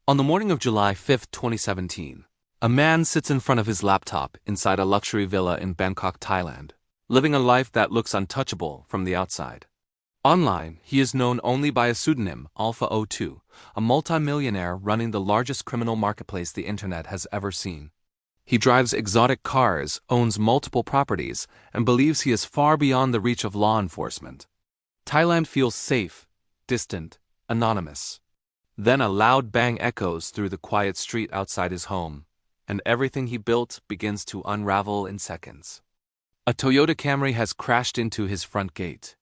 On the morning of July 5, 2017, a man sits in front of his laptop inside a luxury villa in Bangkok, Thailand, living a life that looks untouchable from the outside. Online, he is known only by a pseudonym, Alpha02, a multimillionaire running the largest criminal marketplace the internet has ever seen. He drives exotic cars, owns multiple properties, and believes he is far beyond the reach of law enforcement. Thailand feels safe, distant, anonymous. Then a loud bang echoes through the quiet street outside his home, and everything he built begins to unravel in seconds. A Toyota Camry has crashed into his front gate.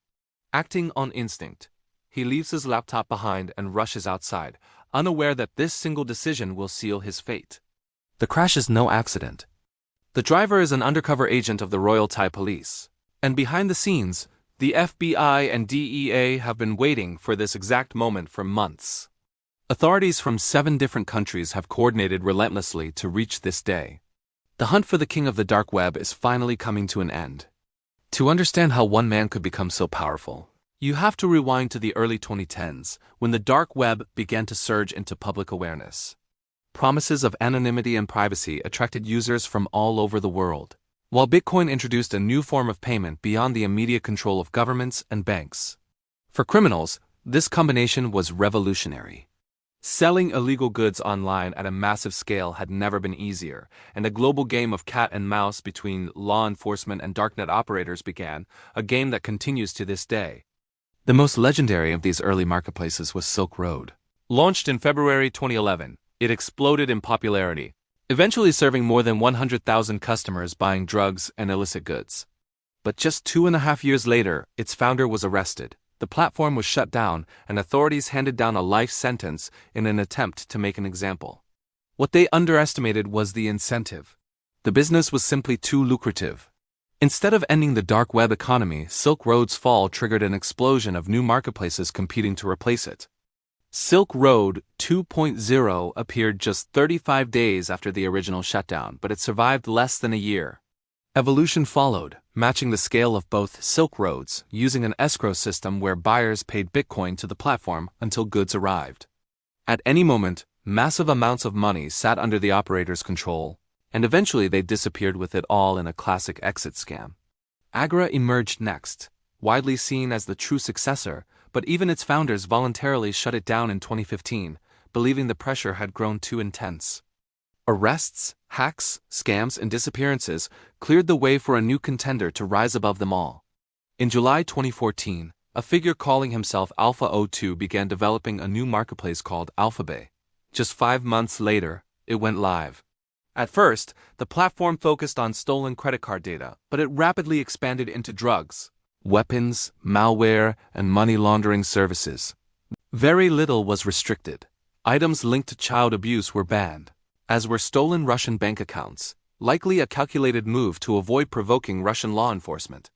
Acting on instinct, he leaves his laptop behind and rushes outside, unaware that this single decision will seal his fate. The crash is no accident. The driver is an undercover agent of the Royal Thai Police, and behind the scenes, the FBI and DEA have been waiting for this exact moment for months. Authorities from 7 different countries have coordinated relentlessly to reach this day. The hunt for the king of the dark web is finally coming to an end. To understand how one man could become so powerful, you have to rewind to the early 2010s, when the dark web began to surge into public awareness. Promises of anonymity and privacy attracted users from all over the world, while Bitcoin introduced a new form of payment beyond the immediate control of governments and banks. For criminals, this combination was revolutionary. Selling illegal goods online at a massive scale had never been easier, and a global game of cat and mouse between law enforcement and darknet operators began, a game that continues to this day. The most legendary of these early marketplaces was Silk Road. Launched in February 2011, it exploded in popularity, eventually serving more than 100,000 customers buying drugs and illicit goods. But just 2.5 years later, its founder was arrested. The platform was shut down, and authorities handed down a life sentence in an attempt to make an example. What they underestimated was the incentive. The business was simply too lucrative. Instead of ending the dark web economy, Silk Road's fall triggered an explosion of new marketplaces competing to replace it. Silk Road 2.0 appeared just 35 days after the original shutdown, but it survived less than a year. Evolution followed, matching the scale of both Silk Roads, using an escrow system where buyers paid Bitcoin to the platform until goods arrived. At any moment, massive amounts of money sat under the operator's control, and eventually they disappeared with it all in a classic exit scam. Agra emerged next, widely seen as the true successor, but even its founders voluntarily shut it down in 2015, believing the pressure had grown too intense. Arrests, hacks, scams, and disappearances cleared the way for a new contender to rise above them all. In July 2014, a figure calling himself Alpha02 began developing a new marketplace called AlphaBay. Just 5 months later, it went live. At first, the platform focused on stolen credit card data, but it rapidly expanded into drugs, weapons, malware, and money laundering services. Very little was restricted. Items linked to child abuse were banned, as were stolen Russian bank accounts, likely a calculated move to avoid provoking Russian law enforcement.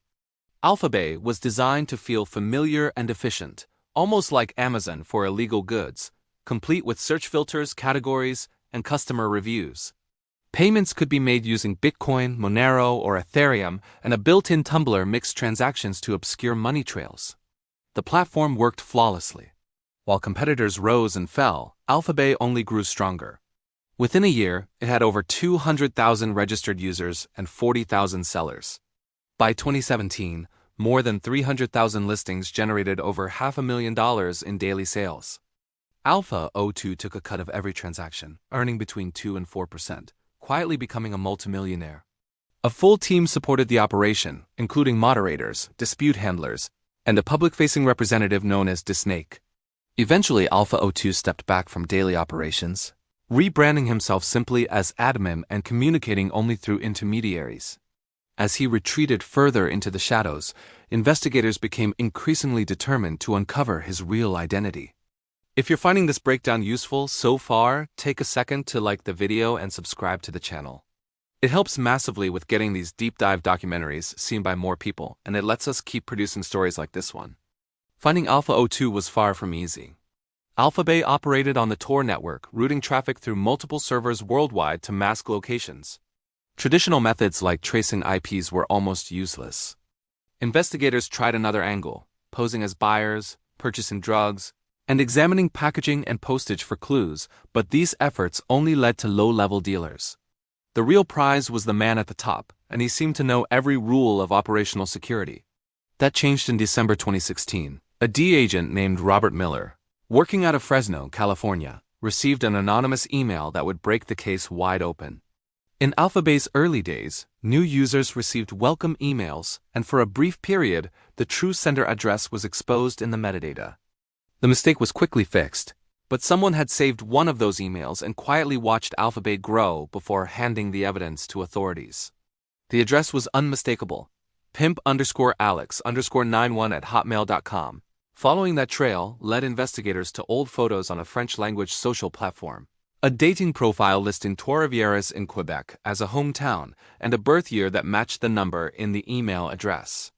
AlphaBay was designed to feel familiar and efficient, almost like Amazon for illegal goods, complete with search filters, categories, and customer reviews. Payments could be made using Bitcoin, Monero, or Ethereum, and a built-in tumbler mixed transactions to obscure money trails. The platform worked flawlessly. While competitors rose and fell, AlphaBay only grew stronger. Within a year, it had over 200,000 registered users and 40,000 sellers. By 2017, more than 300,000 listings generated over $500,000 in daily sales. Alpha02 took a cut of every transaction, earning between 2 and 4%, quietly becoming a multimillionaire. A full team supported the operation, including moderators, dispute handlers, and a public-facing representative known as Disnake. Eventually, Alpha02 stepped back from daily operations, rebranding himself simply as admin and communicating only through intermediaries. As he retreated further into the shadows, investigators became increasingly determined to uncover his real identity. If you're finding this breakdown useful so far, take a second to like the video and subscribe to the channel. It helps massively with getting these deep dive documentaries seen by more people, and it lets us keep producing stories like this one. Finding Alpha02 was far from easy. AlphaBay operated on the Tor network, routing traffic through multiple servers worldwide to mask locations. Traditional methods like tracing IPs were almost useless. Investigators tried another angle, posing as buyers, purchasing drugs, and examining packaging and postage for clues, but these efforts only led to low-level dealers. The real prize was the man at the top, and he seemed to know every rule of operational security. That changed in December 2016. A DEA agent named Robert Miller, working out of Fresno, California, received an anonymous email that would break the case wide open. In AlphaBay's early days, new users received welcome emails, and for a brief period, the true sender address was exposed in the metadata. The mistake was quickly fixed, but someone had saved one of those emails and quietly watched AlphaBay grow before handing the evidence to authorities. The address was unmistakable: pimp_alex_91@hotmail.com. Following that trail led investigators to old photos on a French-language social platform, a dating profile listing Trois-Rivières in Quebec as a hometown, and a birth year that matched the number in the email address.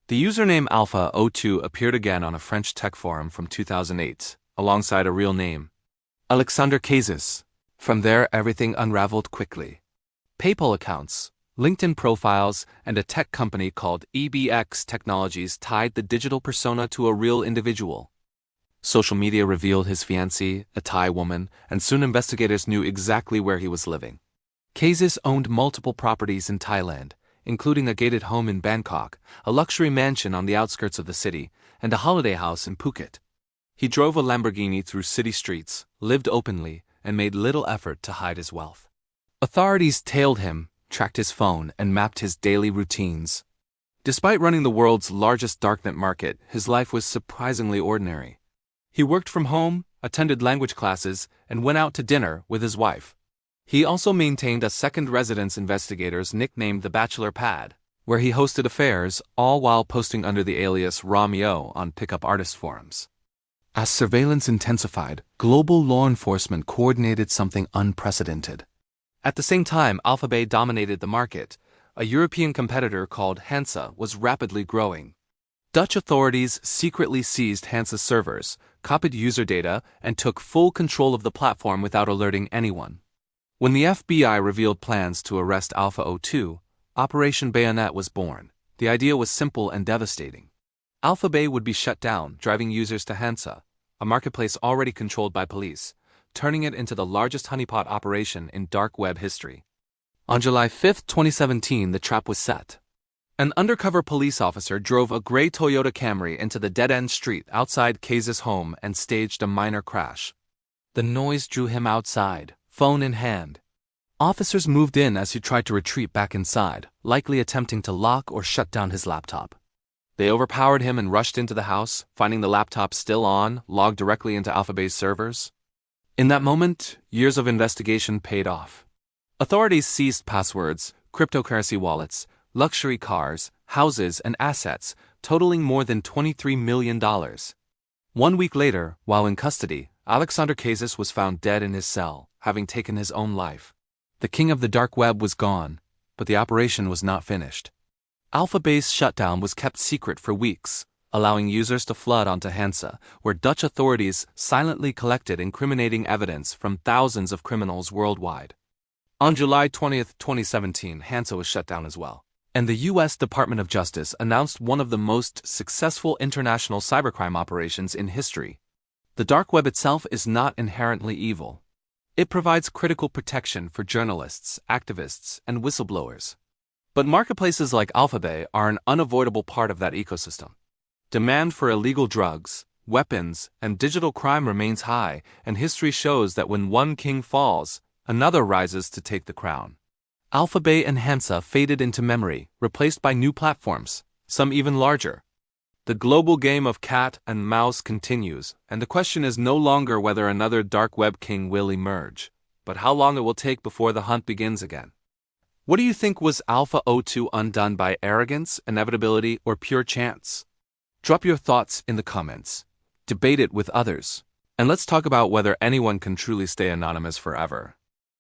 The username Alpha02 appeared again on a French tech forum from 2008, alongside a real name, Alexander Kazis. From there, everything unraveled quickly. PayPal accounts, LinkedIn profiles, and a tech company called EBX Technologies tied the digital persona to a real individual. Social media revealed his fiancée, a Thai woman, and soon investigators knew exactly where he was living. Kazis owned multiple properties in Thailand, including a gated home in Bangkok, a luxury mansion on the outskirts of the city, and a holiday house in Phuket. He drove a Lamborghini through city streets, lived openly, and made little effort to hide his wealth. Authorities tailed him, tracked his phone, and mapped his daily routines. Despite running the world's largest Darknet market, his life was surprisingly ordinary. He worked from home, attended language classes, and went out to dinner with his wife. He also maintained a second residence investigators nicknamed the Bachelor Pad, where he hosted affairs, all while posting under the alias Romeo on pickup artist forums. As surveillance intensified, global law enforcement coordinated something unprecedented. At the same time AlphaBay dominated the market, a European competitor called Hansa was rapidly growing. Dutch authorities secretly seized Hansa's servers, copied user data, and took full control of the platform without alerting anyone. When the FBI revealed plans to arrest Alpha02, Operation Bayonet was born. The idea was simple and devastating. AlphaBay would be shut down, driving users to Hansa, a marketplace already controlled by police, turning it into the largest honeypot operation in dark web history. On July 5, 2017, the trap was set. An undercover police officer drove a gray Toyota Camry into the dead-end street outside Kazis' home and staged a minor crash. The noise drew him outside, phone in hand. Officers moved in as he tried to retreat back inside, likely attempting to lock or shut down his laptop. They overpowered him and rushed into the house, finding the laptop still on, logged directly into AlphaBay's servers. In that moment, years of investigation paid off. Authorities seized passwords, cryptocurrency wallets, luxury cars, houses, and assets, totaling more than $23 million. 1 week later, while in custody, Alexander Kazis was found dead in his cell, having taken his own life. The king of the dark web was gone, but the operation was not finished. AlphaBay's shutdown was kept secret for weeks, allowing users to flood onto Hansa, where Dutch authorities silently collected incriminating evidence from thousands of criminals worldwide. On July 20, 2017, Hansa was shut down as well, and the U.S. Department of Justice announced one of the most successful international cybercrime operations in history. The dark web itself is not inherently evil. It provides critical protection for journalists, activists, and whistleblowers. But marketplaces like AlphaBay are an unavoidable part of that ecosystem. Demand for illegal drugs, weapons, and digital crime remains high, and history shows that when one king falls, another rises to take the crown. AlphaBay and Hansa faded into memory, replaced by new platforms, some even larger. The global game of cat and mouse continues, and the question is no longer whether another dark web king will emerge, but how long it will take before the hunt begins again. What do you think? Was Alpha02 undone by arrogance, inevitability, or pure chance? Drop your thoughts in the comments. Debate it with others. And let's talk about whether anyone can truly stay anonymous forever.